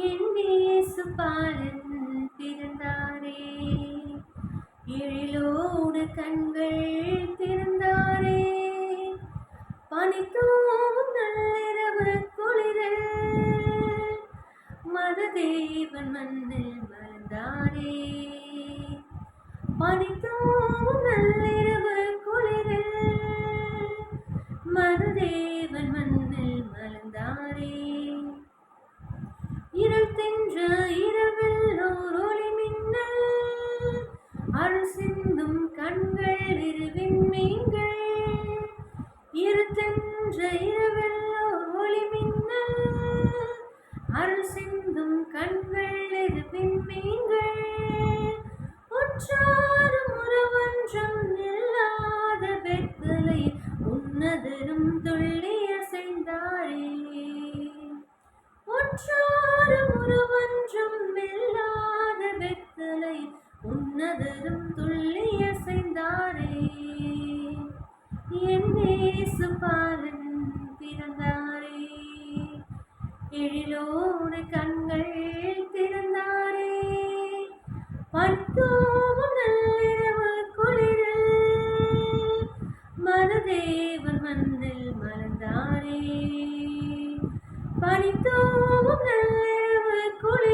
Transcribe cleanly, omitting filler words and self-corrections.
என் இயேசு பாலன் பிறந்தாரே, எழிலோடு கண்கள் திறந்தாரே, பனித்தூவும் நள்ளிரவு குளிரில் மனதேவன் மண்ணில் மலர்ந்தாரே, பனித்தூவும் நள்ளிரவு குளிரில் மனதேவன் மண்ணில் மலர்ந்தாரே. இருள் தின்ற இரவில் ஓர் ஒளி மின்னல், அருள் சிந்தும் கண்கள் இருவின் மீன்கள். இருள் தின்ற இரவில் ஓர் ஒளி மின்னல், அருள் சிந்தும் கண்கள் இருவின் மீன்கள். உற்றாரும் உறவொன்றும் இல்லாத பெத்தலை உன்னதரும் துள்ளி அசைந்தாரே, உற்றாரும் உறவொன்றும் இல்லாத பெத்தலை உன்னதரும் துள்ளி அசைந்தாரே. என் இயேசு பாலன் பிறந்தாரே, எழிலோடு கண்கள் திறந்தாரே, பனித்தூவும் நள்ளிரவு குளிரில் மனதேவன் மண்ணில் மலர்ந்தாரே, பனித்தூவும் நள்ளிரவு குளிரில்